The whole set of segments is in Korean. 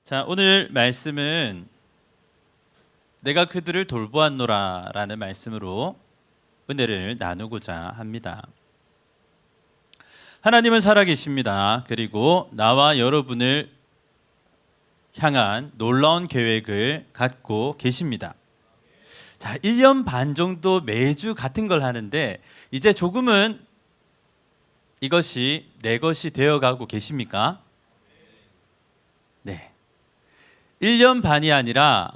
자, 오늘 말씀은 내가 그들을 돌보았노라 라는 말씀으로 은혜를 나누고자 합니다. 하나님은 살아계십니다. 그리고 나와 여러분을 향한 놀라운 계획을 갖고 계십니다. 자, 1년 반 정도 매주 같은 걸 하는데 이제 조금은 이것이 내 것이 되어가고 계십니까? 네. 1년 반이 아니라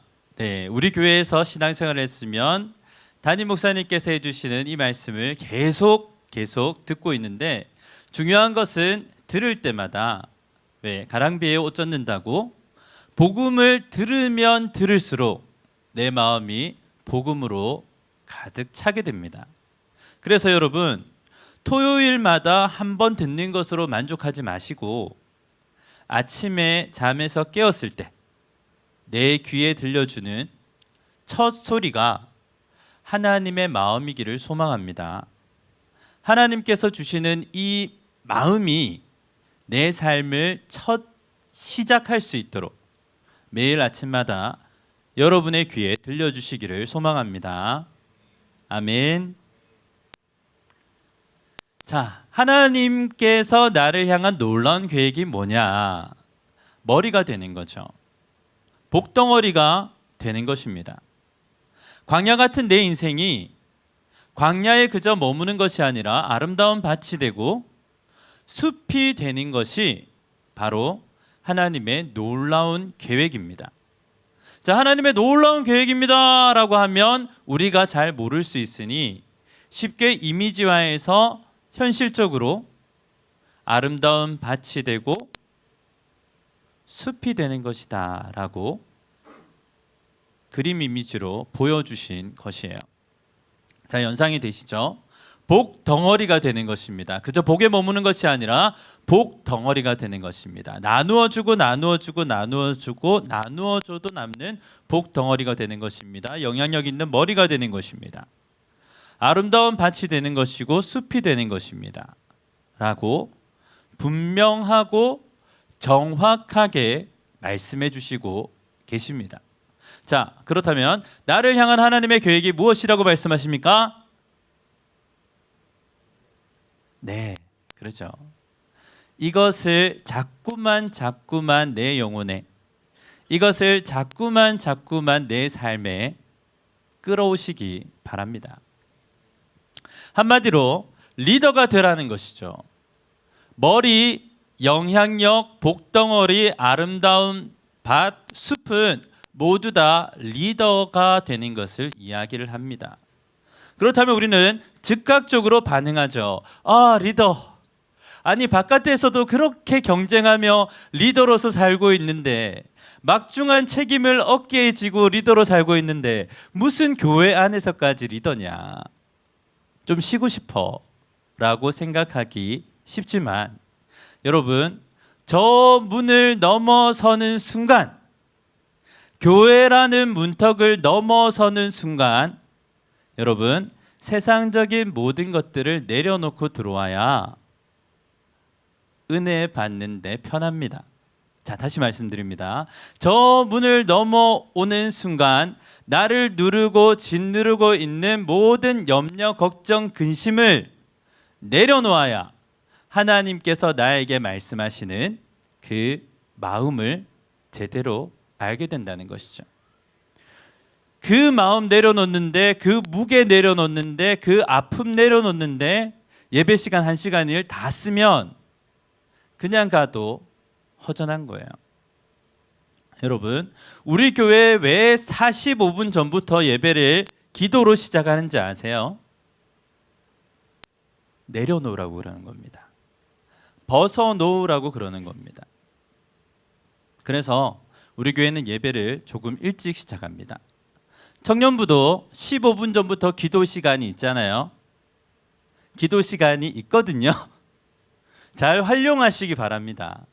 우리 교회에서 신앙생활을 했으면 담임 목사님께서 해주시는 이 말씀을 계속 듣고 있는데 중요한 것은 들을 때마다 가랑비에 옷 젖는다고 복음을 들으면 들을수록 내 마음이 복음으로 가득 차게 됩니다. 그래서 여러분 토요일마다 한 번 듣는 것으로 만족하지 마시고 아침에 잠에서 깨었을 때 내 귀에 들려주는 첫 소리가 하나님의 마음이기를 소망합니다. 하나님께서 주시는 이 마음이 내 삶을 첫 시작할 수 있도록 매일 아침마다 여러분의 귀에 들려주시기를 소망합니다. 아멘. 자, 하나님께서 나를 향한 놀라운 계획이 뭐냐? 머리가 되는 거죠. 복덩어리가 되는 것입니다. 광야 같은 내 인생이 광야에 그저 머무는 것이 아니라 아름다운 밭이 되고 숲이 되는 것이 바로 하나님의 놀라운 계획입니다. 자, 하나님의 놀라운 계획입니다 라고 하면 우리가 잘 모를 수 있으니 쉽게 이미지화해서 현실적으로 아름다운 밭이 되고 숲이 되는 것이다 라고 그림 이미지로 보여주신 것이에요. 자, 연상이 되시죠? 복 덩어리가 되는 것입니다. 그저 복에 머무는 것이 아니라 복 덩어리가 되는 것입니다. 나누어주고 나누어주고 나누어주고 나누어줘도 남는 복 덩어리가 되는 것입니다. 영향력 있는 머리가 되는 것입니다. 아름다운 밭이 되는 것이고 숲이 되는 것입니다. 라고 분명하고 정확하게 말씀해 주시고 계십니다. 자, 그렇다면 나를 향한 하나님의 계획이 무엇이라고 말씀하십니까? 네, 그렇죠. 이것을 자꾸만 내 영혼에, 이것을 자꾸만 내 삶에 끌어오시기 바랍니다. 한마디로 리더가 되라는 것이죠. 머리, 영향력, 복덩어리, 아름다운 밭, 숲은 모두 다 리더가 되는 것을 이야기를 합니다. 그렇다면 우리는 즉각적으로 반응하죠. 아, 리더. 아니, 바깥에서도 그렇게 경쟁하며 리더로서 살고 있는데, 막중한 책임을 어깨에 지고 리더로 살고 있는데 무슨 교회 안에서까지 리더냐. 좀 쉬고 싶어 라고 생각하기 쉽지만 여러분, 저 문을 넘어서는 순간, 교회라는 문턱을 넘어서는 순간 여러분, 세상적인 모든 것들을 내려놓고 들어와야 은혜 받는 데 편합니다. 자, 다시 말씀드립니다. 저 문을 넘어오는 순간 나를 누르고 짓누르고 있는 모든 염려, 걱정, 근심을 내려놓아야 하나님께서 나에게 말씀하시는 그 마음을 제대로 알게 된다는 것이죠. 그 마음 내려놓는데, 그 무게 내려놓는데, 그 아픔 내려놓는데 예배 시간 1시간을 다 쓰면 그냥 가도 허전한 거예요. 여러분, 우리 교회 왜 45분 전부터 예배를 기도로 시작하는지 아세요? 내려놓으라고 그러는 겁니다. 벗어놓으라고 그러는 겁니다. 그래서 우리 교회는 예배를 조금 일찍 시작합니다. 청년부도 15분 전부터 기도 시간이 있잖아요. 기도 시간이 있거든요. 잘 활용하시기 바랍니다.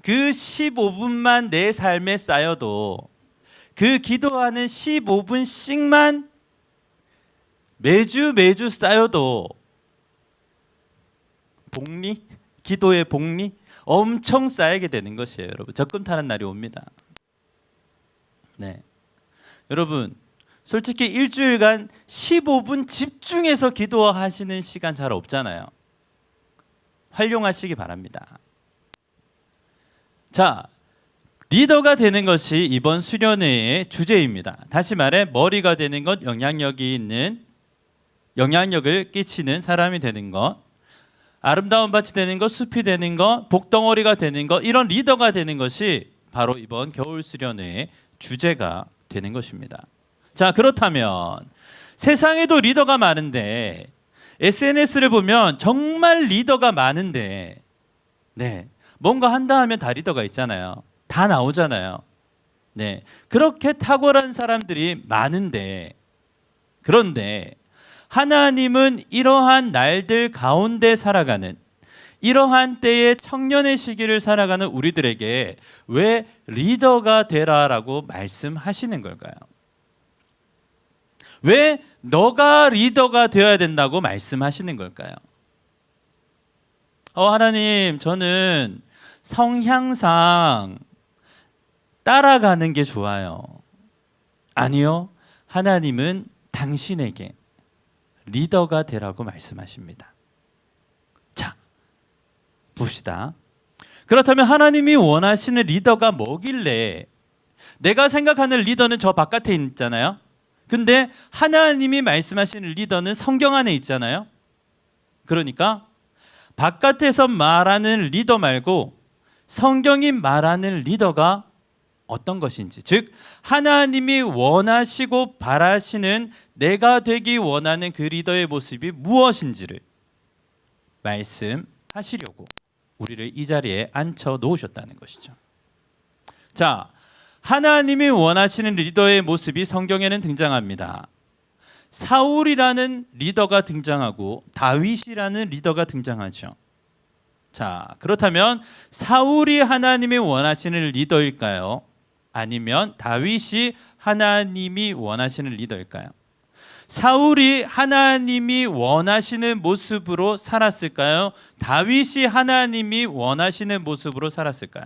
그 15분만 내 삶에 쌓여도 그 기도하는 15분씩만 매주 쌓여도 복리? 기도의 복리? 엄청 쌓이게 되는 것이에요, 여러분. 적금 타는 날이 옵니다. 네, 여러분 솔직히 일주일간 15분 집중해서 기도하시는 시간 잘 없잖아요. 활용하시기 바랍니다. 자, 리더가 되는 것이 이번 수련회의 주제입니다. 다시 말해 머리가 되는 것, 영향력을 끼치는 사람이 되는 것, 아름다운 밭이 되는 것, 숲이 되는 것, 복덩어리가 되는 것, 이런 리더가 되는 것이 바로 이번 겨울 수련회의 주제가 되는 것입니다. 자, 그렇다면 세상에도 리더가 많은데 SNS를 보면 정말 리더가 많은데 네, 뭔가 한다 하면 다 리더가 있잖아요. 다 나오잖아요. 네, 그렇게 탁월한 사람들이 많은데 그런데 하나님은 이러한 날들 가운데 살아가는 이러한 때의 청년의 시기를 살아가는 우리들에게 왜 리더가 되라라고 말씀하시는 걸까요? 왜 너가 리더가 되어야 된다고 말씀하시는 걸까요? 하나님, 저는 성향상 따라가는 게 좋아요. 아니요. 하나님은 당신에게 리더가 되라고 말씀하십니다. 자, 봅시다. 그렇다면 하나님이 원하시는 리더가 뭐길래 내가 생각하는 리더는 저 바깥에 있잖아요. 근데 하나님이 말씀하시는 리더는 성경 안에 있잖아요. 그러니까 바깥에서 말하는 리더 말고 성경이 말하는 리더가 어떤 것인지, 즉 하나님이 원하시고 바라시는 내가 되기 원하는 그 리더의 모습이 무엇인지를 말씀하시려고 우리를 이 자리에 앉혀 놓으셨다는 것이죠. 자, 하나님이 원하시는 리더의 모습이 성경에는 등장합니다. 사울이라는 리더가 등장하고 다윗이라는 리더가 등장하죠. 자, 그렇다면 사울이 하나님이 원하시는 리더일까요? 아니면 다윗이 하나님이 원하시는 리더일까요? 사울이 하나님이 원하시는 모습으로 살았을까요? 다윗이 하나님이 원하시는 모습으로 살았을까요?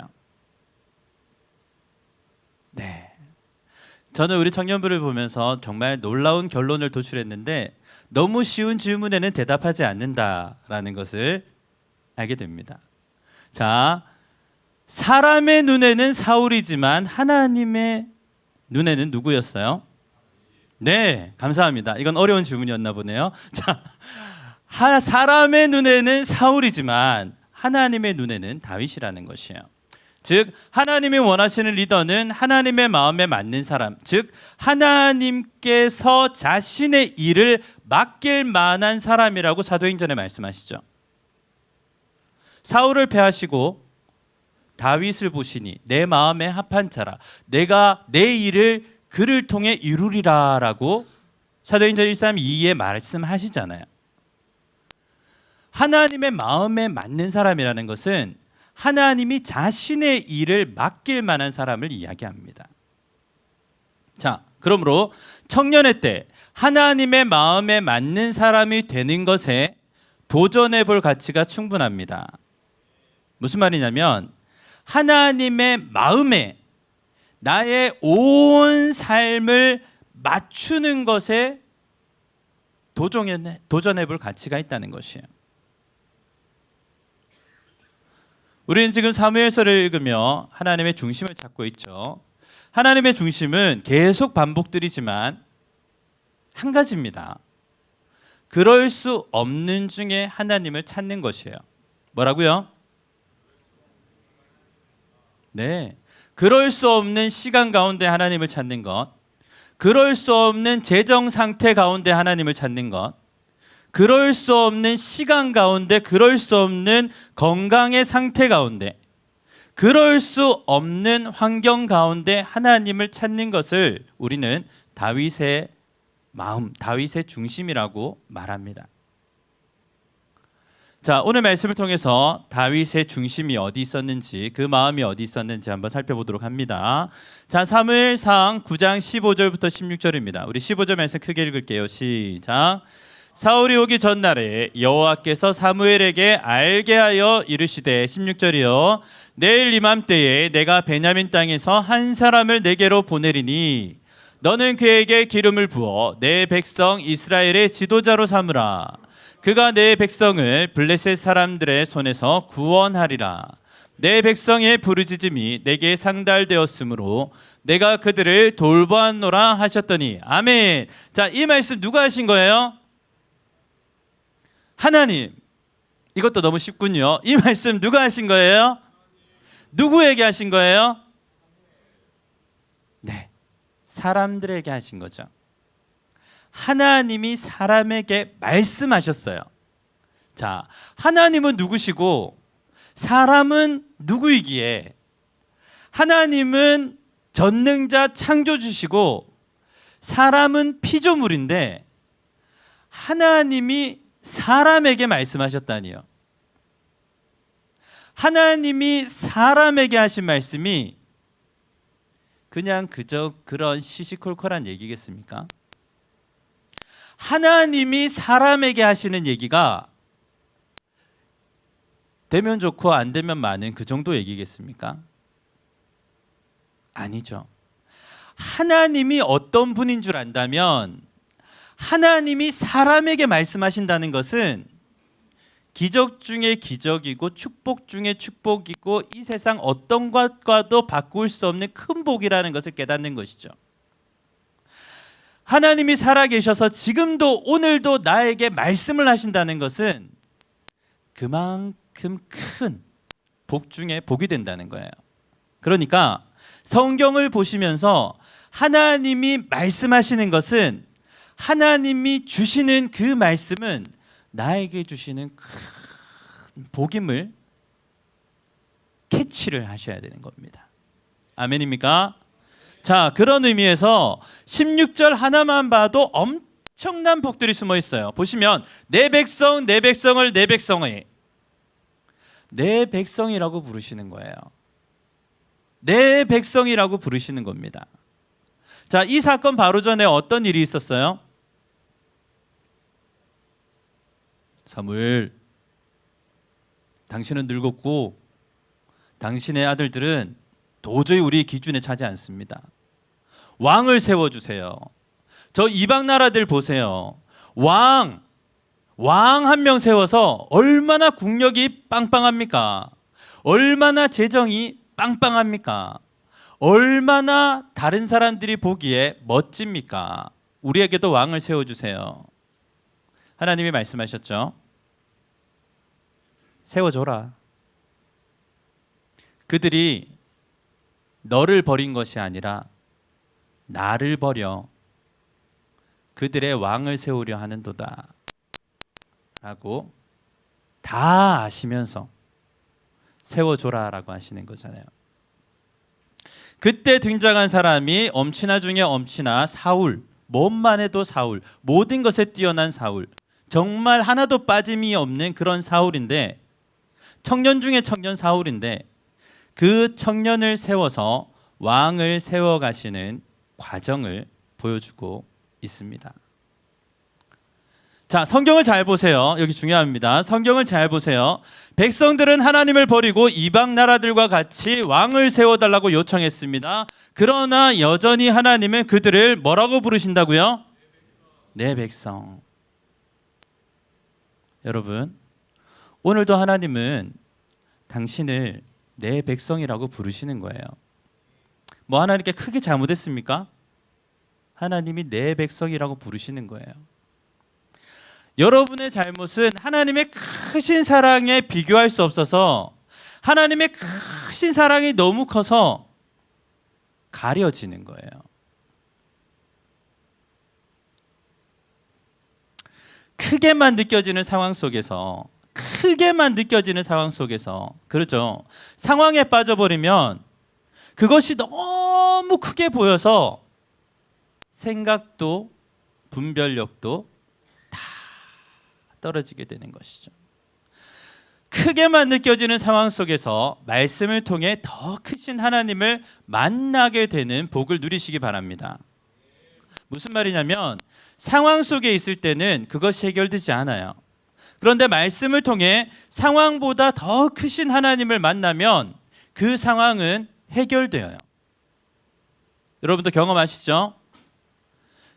네, 저는 우리 청년부를 보면서 정말 놀라운 결론을 도출했는데 너무 쉬운 질문에는 대답하지 않는다라는 것을 알게 됩니다. 자, 사람의 눈에는 사울이지만 하나님의 눈에는 누구였어요? 네, 감사합니다. 이건 어려운 질문이었나 보네요. 자, 사람의 눈에는 사울이지만 하나님의 눈에는 다윗이라는 것이에요. 즉 하나님이 원하시는 리더는 하나님의 마음에 맞는 사람, 즉 하나님께서 자신의 일을 맡길 만한 사람이라고 사도행전에 말씀하시죠. 사울을 패하시고 다윗을 보시니 내 마음에 합한 자라, 내가 내 일을 그를 통해 이루리라라고 사도행전 1:3-2에 말씀하시잖아요. 하나님의 마음에 맞는 사람이라는 것은 하나님이 자신의 일을 맡길 만한 사람을 이야기합니다. 자, 그러므로 청년의 때 하나님의 마음에 맞는 사람이 되는 것에 도전해 볼 가치가 충분합니다. 무슨 말이냐면 하나님의 마음에 나의 온 삶을 맞추는 것에 도전해 볼 가치가 있다는 것이에요. 우리는 지금 사무엘서를 읽으며 하나님의 중심을 찾고 있죠. 하나님의 중심은 계속 반복드리지만 한 가지입니다. 그럴 수 없는 중에 하나님을 찾는 것이에요. 뭐라고요? 네, 그럴 수 없는 시간 가운데 하나님을 찾는 것, 그럴 수 없는 재정 상태 가운데 하나님을 찾는 것, 그럴 수 없는 시간 가운데, 그럴 수 없는 건강의 상태 가운데, 그럴 수 없는 환경 가운데 하나님을 찾는 것을 우리는 다윗의 마음, 다윗의 중심이라고 말합니다. 자, 오늘 말씀을 통해서 다윗의 중심이 어디 있었는지, 그 마음이 어디 있었는지 한번 살펴보도록 합니다. 자, 사무엘상 9장 15절부터 16절입니다. 우리 15절 말씀 크게 읽을게요. 시작. 사울이 오기 전날에 여호와께서 사무엘에게 알게 하여 이르시되 16절이요 내일 이맘때에 내가 베냐민 땅에서 한 사람을 내게로 보내리니 너는 그에게 기름을 부어 내 백성 이스라엘의 지도자로 삼으라. 그가 내 백성을 블레셋 사람들의 손에서 구원하리라. 내 백성의 부르짖음이 내게 상달되었으므로 내가 그들을 돌보았노라 하셨더니 아멘. 자, 이 말씀 누가 하신 거예요? 하나님. 이것도 너무 쉽군요. 이 말씀 누가 하신 거예요? 누구에게 하신 거예요? 네, 사람들에게 하신 거죠. 하나님이 사람에게 말씀하셨어요. 자, 하나님은 누구시고 사람은 누구이기에 하나님은 전능자 창조주시고 사람은 피조물인데 하나님이 사람에게 말씀하셨다니요. 하나님이 사람에게 하신 말씀이 그냥 그저 그런 시시콜콜한 얘기겠습니까? 하나님이 사람에게 하시는 얘기가 되면 좋고 안 되면 많은 그 정도 얘기겠습니까? 아니죠. 하나님이 어떤 분인 줄 안다면 하나님이 사람에게 말씀하신다는 것은 기적 중에 기적이고 축복 중에 축복이고 이 세상 어떤 것과도 바꿀 수 없는 큰 복이라는 것을 깨닫는 것이죠. 하나님이 살아계셔서 지금도 오늘도 나에게 말씀을 하신다는 것은 그만큼 큰 복 중에 복이 된다는 거예요. 그러니까 성경을 보시면서 하나님이 말씀하시는 것은 하나님이 주시는 그 말씀은 나에게 주시는 큰 복임을 캐치를 하셔야 되는 겁니다. 아멘입니까? 자, 그런 의미에서 16절 하나만 봐도 엄청난 복들이 숨어 있어요. 보시면 내 백성, 내 백성을 내 백성의 내 백성이라고 부르시는 거예요. 내 백성이라고 부르시는 겁니다. 자, 이 사건 바로 전에 어떤 일이 있었어요? 사무엘, 당신은 늙었고 당신의 아들들은 도저히 우리 기준에 차지 않습니다. 왕을 세워주세요. 저 이방 나라들 보세요. 왕 한 명 세워서 얼마나 국력이 빵빵합니까? 얼마나 재정이 빵빵합니까? 얼마나 다른 사람들이 보기에 멋집니까? 우리에게도 왕을 세워주세요. 하나님이 말씀하셨죠. 세워줘라. 그들이 너를 버린 것이 아니라 나를 버려 그들의 왕을 세우려 하는도다 라고 다 아시면서 세워줘라 라고 하시는 거잖아요. 그때 등장한 사람이 엄친아 중에 엄친아 사울, 몸만 해도 사울, 모든 것에 뛰어난 사울, 정말 하나도 빠짐이 없는 그런 사울인데, 청년 중에 청년 사울인데 그 청년을 세워서 왕을 세워가시는 과정을 보여주고 있습니다. 자, 성경을 잘 보세요. 여기 중요합니다. 성경을 잘 보세요. 백성들은 하나님을 버리고 이방 나라들과 같이 왕을 세워달라고 요청했습니다. 그러나 여전히 하나님은 그들을 뭐라고 부르신다고요? 내 백성. 여러분, 오늘도 하나님은 당신을 내 백성이라고 부르시는 거예요. 뭐 하나님께 크게 잘못했습니까? 하나님이 내 백성이라고 부르시는 거예요. 여러분의 잘못은 하나님의 크신 사랑에 비교할 수 없어서 하나님의 크신 사랑이 너무 커서 가려지는 거예요. 크게만 느껴지는 상황 속에서 그렇죠. 상황에 빠져버리면 그것이 너무 크게 보여서 생각도 분별력도 다 떨어지게 되는 것이죠. 크게만 느껴지는 상황 속에서 말씀을 통해 더 크신 하나님을 만나게 되는 복을 누리시기 바랍니다. 무슨 말이냐면 상황 속에 있을 때는 그것이 해결되지 않아요. 그런데 말씀을 통해 상황보다 더 크신 하나님을 만나면 그 상황은 해결되어요. 여러분도 경험하시죠?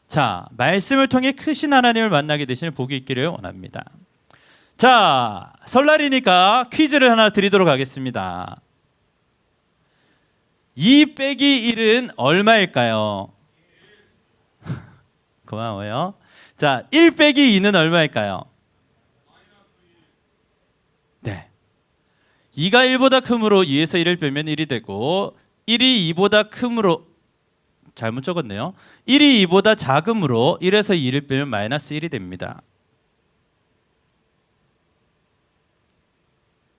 자, 말씀을 통해 크신 하나님을 만나게 되시는 복이 있기를 원합니다. 자, 설날이니까 퀴즈를 하나 드리도록 하겠습니다. 2 빼기 1은 얼마일까요? 고마워요. 자, 1 빼기 2는 얼마일까요? 네. 2가 1보다 크므로 2에서 1을 빼면 1이 되고 1이 2보다 크므로 잘못 적었네요. 1이 2보다 작으므로 1에서 2를 빼면 마이너스 1이 됩니다.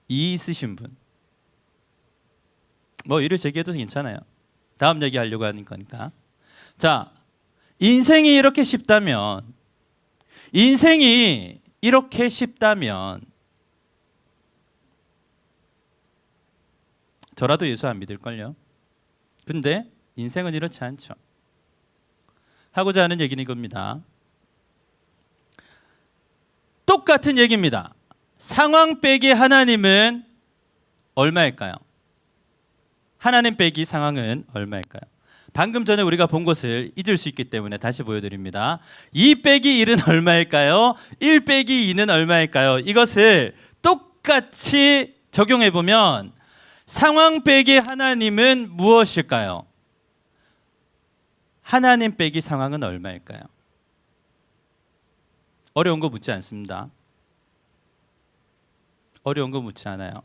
2 있으신 분. 뭐 이를 제기해도 괜찮아요. 다음 얘기하려고 하는 거니까. 자, 인생이 이렇게 쉽다면 저라도 예수 안 믿을걸요. 근데 인생은 이렇지 않죠. 하고자 하는 얘기는 이겁니다. 똑같은 얘기입니다. 상황 빼기 하나님은 얼마일까요? 하나님 빼기 상황은 얼마일까요? 방금 전에 우리가 본 것을 잊을 수 있기 때문에 다시 보여드립니다. 2 빼기 1은 얼마일까요? 1 빼기 2는 얼마일까요? 이것을 똑같이 적용해보면 상황 빼기 하나님은 무엇일까요? 하나님 빼기 상황은 얼마일까요? 어려운 거 묻지 않습니다. 어려운 거 묻지 않아요.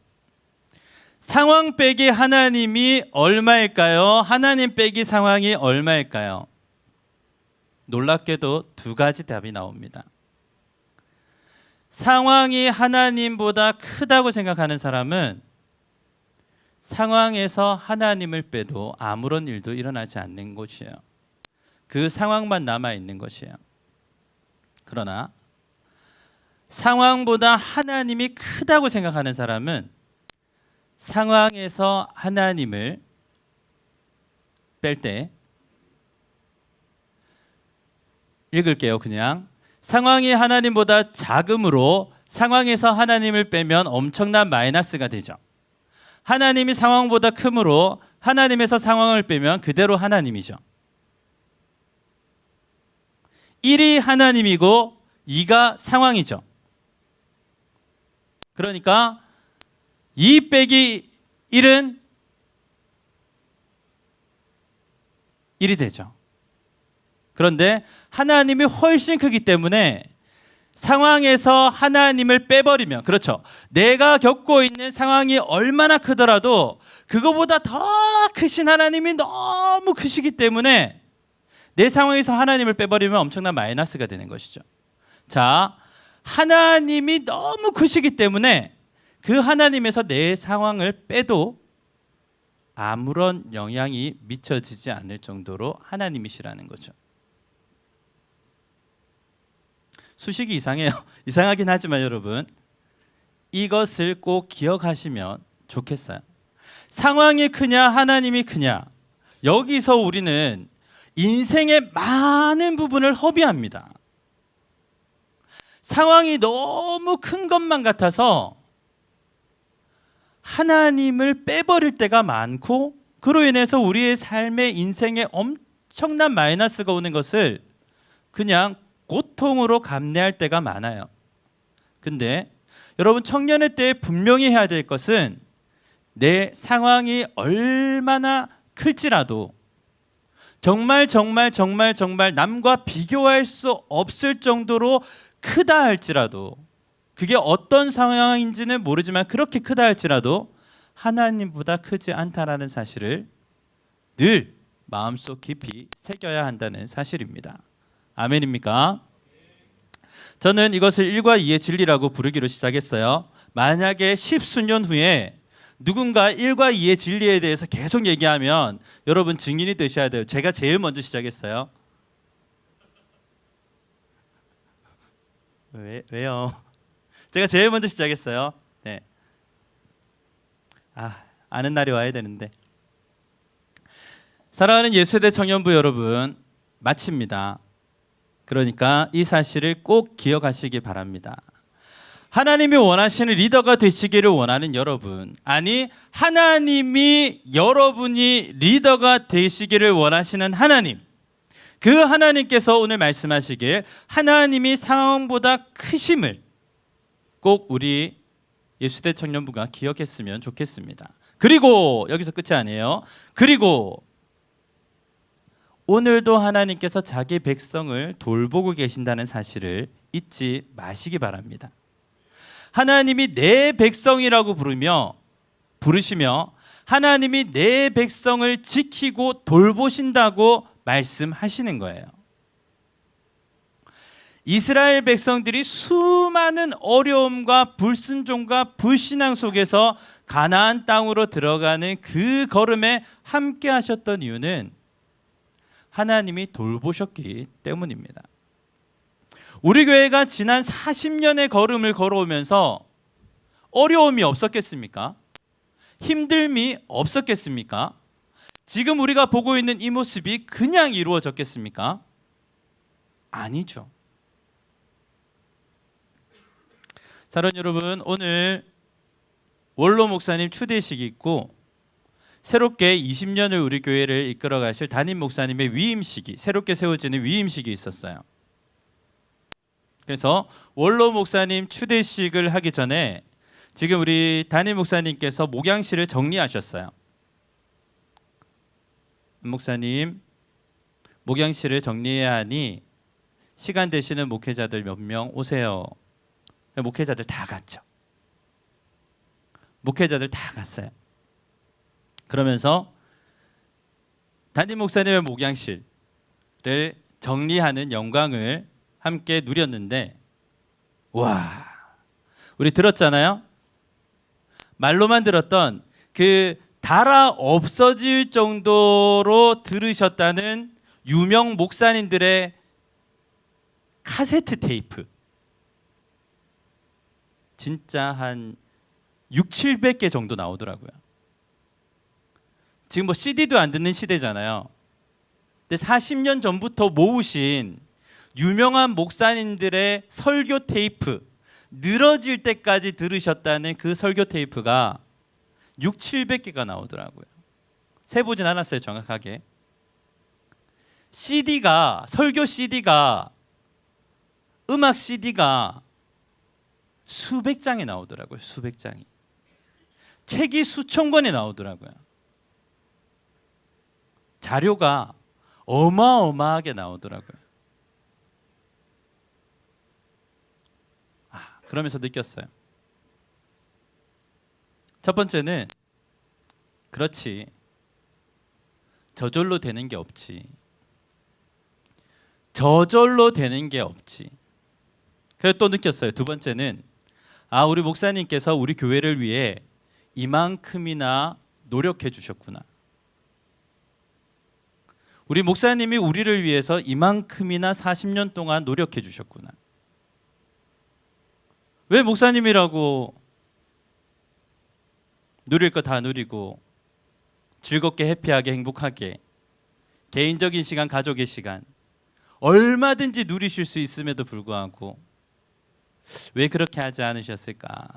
상황 빼기 하나님이 얼마일까요? 하나님 빼기 상황이 얼마일까요? 놀랍게도 두 가지 답이 나옵니다. 상황이 하나님보다 크다고 생각하는 사람은 상황에서 하나님을 빼도 아무런 일도 일어나지 않는 것이에요. 그 상황만 남아있는 것이에요. 그러나 상황보다 하나님이 크다고 생각하는 사람은 상황에서 하나님을 뺄 때, 읽을게요. 그냥 상황이 하나님보다 작음으로 상황에서 하나님을 빼면 엄청난 마이너스가 되죠. 하나님이 상황보다 크므로 하나님에서 상황을 빼면 그대로 하나님이죠. 1이 하나님이고 2가 상황이죠. 그러니까 2 빼기 1은 1이 되죠. 그런데 하나님이 훨씬 크기 때문에 상황에서 하나님을 빼버리면, 그렇죠, 내가 겪고 있는 상황이 얼마나 크더라도 그거보다 더 크신 하나님이 너무 크시기 때문에 내 상황에서 하나님을 빼버리면 엄청난 마이너스가 되는 것이죠. 자, 하나님이 너무 크시기 때문에 그 하나님에서 내 상황을 빼도 아무런 영향이 미쳐지지 않을 정도로 하나님이시라는 거죠. 수식이 이상해요. 이상하긴 하지만 여러분, 이것을 꼭 기억하시면 좋겠어요. 상황이 크냐 하나님이 크냐, 여기서 우리는 인생의 많은 부분을 허비합니다. 상황이 너무 큰 것만 같아서 하나님을 빼버릴 때가 많고, 그로 인해서 우리의 삶의 인생에 엄청난 마이너스가 오는 것을 그냥 고통으로 감내할 때가 많아요. 근데 여러분, 청년의 때에 분명히 해야 될 것은 내 상황이 얼마나 클지라도 정말 남과 비교할 수 없을 정도로 크다 할지라도, 그게 어떤 상황인지는 모르지만 그렇게 크다 할지라도 하나님보다 크지 않다라는 사실을 늘 마음속 깊이 새겨야 한다는 사실입니다. 아멘입니까? 저는 이것을 1과 2의 진리라고 부르기로 시작했어요. 만약에 10수년 후에 누군가 1과 2의 진리에 대해서 계속 얘기하면 여러분 증인이 되셔야 돼요. 제가 제일 먼저 시작했어요. 왜요? 제가 제일 먼저 시작했어요. 네. 아는 날이 와야 되는데. 사랑하는 예수세대 청년부 여러분, 마칩니다. 그러니까 이 사실을 꼭 기억하시기 바랍니다. 하나님이 원하시는 리더가 되시기를 원하는 여러분, 아니 하나님이 여러분이 리더가 되시기를 원하시는 하나님, 그 하나님께서 오늘 말씀하시길 하나님이 상황보다 크심을 꼭 우리 예수대 청년부가 기억했으면 좋겠습니다. 그리고 여기서 끝이 아니에요. 그리고 오늘도 하나님께서 자기 백성을 돌보고 계신다는 사실을 잊지 마시기 바랍니다. 하나님이 내 백성이라고 부르시며 하나님이 내 백성을 지키고 돌보신다고 말씀하시는 거예요. 이스라엘 백성들이 수많은 어려움과 불순종과 불신앙 속에서 가나안 땅으로 들어가는 그 걸음에 함께 하셨던 이유는 하나님이 돌보셨기 때문입니다. 우리 교회가 지난 40년의 걸음을 걸어오면서 어려움이 없었겠습니까? 힘듦이 없었겠습니까? 지금 우리가 보고 있는 이 모습이 그냥 이루어졌겠습니까? 아니죠. 사랑하는 여러분, 오늘 원로 목사님 추대식이 있고 새롭게 20년을 우리 교회를 이끌어 가실 담임 목사님의 위임식이, 새롭게 세워지는 위임식이 있었어요. 그래서 원로 목사님 추대식을 하기 전에 지금 우리 담임 목사님께서 목양실을 정리하셨어요. 목사님, 목양실을 정리해야 하니 시간 되시는 목회자들 몇 명 오세요. 목회자들 다 갔죠. 목회자들 다 갔어요. 그러면서 담임 목사님의 목양실을 정리하는 영광을 함께 누렸는데, 와, 우리 들었잖아요. 말로만 들었던 그 달아 없어질 정도로 들으셨다는 유명 목사님들의 카세트 테이프, 진짜 한 600~700개 정도 나오더라고요. 지금 뭐 CD도 안 듣는 시대잖아요. 근데 40년 전부터 모으신 유명한 목사님들의 설교 테이프, 늘어질 때까지 들으셨다는 그 설교 테이프가 600~700개가 나오더라고요. 세보진 않았어요, 정확하게. CD가, 설교 CD가, 음악 CD가 수백 장이 나오더라고요. 수백 장이. 책이 수천 권이 나오더라고요. 자료가 어마어마하게 나오더라고요. 그러면서 느꼈어요. 첫 번째는, 그렇지, 저절로 되는 게 없지. 저절로 되는 게 없지. 그래서 또 느꼈어요. 두 번째는, 우리 목사님께서 우리 교회를 위해 이만큼이나 노력해 주셨구나. 우리 목사님이 우리를 위해서 이만큼이나 40년 동안 노력해 주셨구나. 왜 목사님이라고 누릴 거 다 누리고 즐겁게 해피하게 행복하게 개인적인 시간, 가족의 시간 얼마든지 누리실 수 있음에도 불구하고 왜 그렇게 하지 않으셨을까?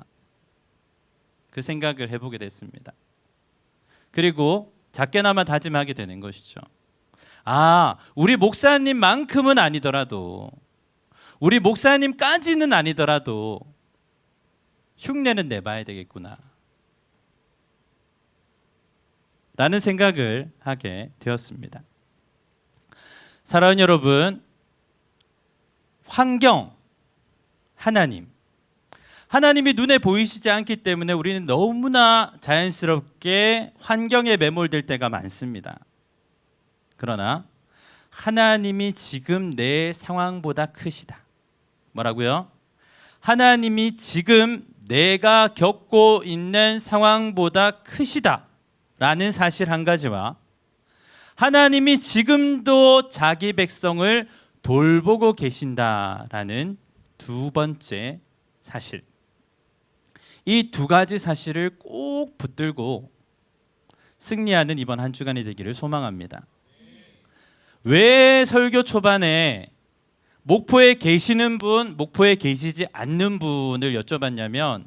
그 생각을 해보게 됐습니다. 그리고 작게나마 다짐하게 되는 것이죠. 우리 목사님만큼은 아니더라도, 우리 목사님까지는 아니더라도 흉내는 내봐야 되겠구나 라는 생각을 하게 되었습니다. 사랑하는 여러분, 환경, 하나님이 눈에 보이시지 않기 때문에 우리는 너무나 자연스럽게 환경에 매몰될 때가 많습니다. 그러나 하나님이 지금 내 상황보다 크시다. 뭐라고요? 하나님이 지금 내가 겪고 있는 상황보다 크시다 라는 사실 한 가지와, 하나님이 지금도 자기 백성을 돌보고 계신다라는 두 번째 사실, 이 두 가지 사실을 꼭 붙들고 승리하는 이번 한 주간이 되기를 소망합니다. 왜 설교 초반에 목포에 계시는 분, 목포에 계시지 않는 분을 여쭤봤냐면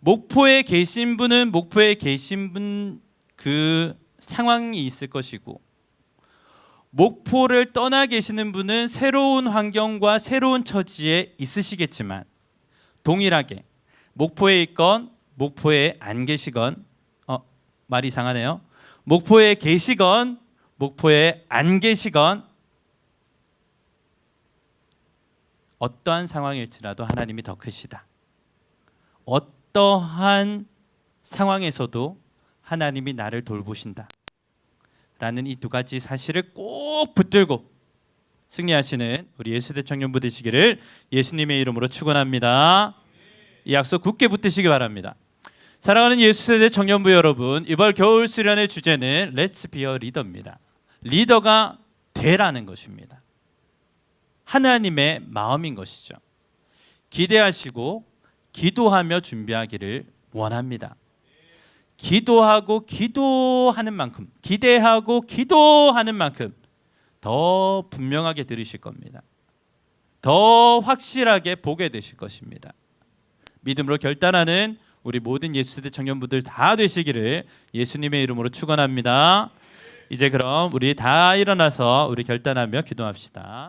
목포에 계신 분은 목포에 계신 분 그 상황이 있을 것이고 목포를 떠나 계시는 분은 새로운 환경과 새로운 처지에 있으시겠지만 동일하게 목포에 있건 목포에 안 계시건 말이 이상하네요. 목포에 계시건 목포에 안 계시건 어떠한 상황일지라도 하나님이 더 크시다. 어떠한 상황에서도 하나님이 나를 돌보신다. 라는 이 두 가지 사실을 꼭 붙들고 승리하시는 우리 예수대 청년부 되시기를 예수님의 이름으로 축원합니다. 이 약속 굳게 붙드시기 바랍니다. 사랑하는 예수세대 청년부 여러분, 이번 겨울 수련의 주제는 Let's be a leader입니다. 리더가 되라는 것입니다. 하나님의 마음인 것이죠. 기대하시고 기도하며 준비하기를 원합니다. 기도하고 기도하는 만큼, 기대하고 기도하는 만큼 더 분명하게 들으실 겁니다. 더 확실하게 보게 되실 것입니다. 믿음으로 결단하는 우리 모든 예수세대 청년부들 다 되시기를 예수님의 이름으로 축원합니다. 이제 그럼 우리 다 일어나서 우리 결단하며 기도합시다.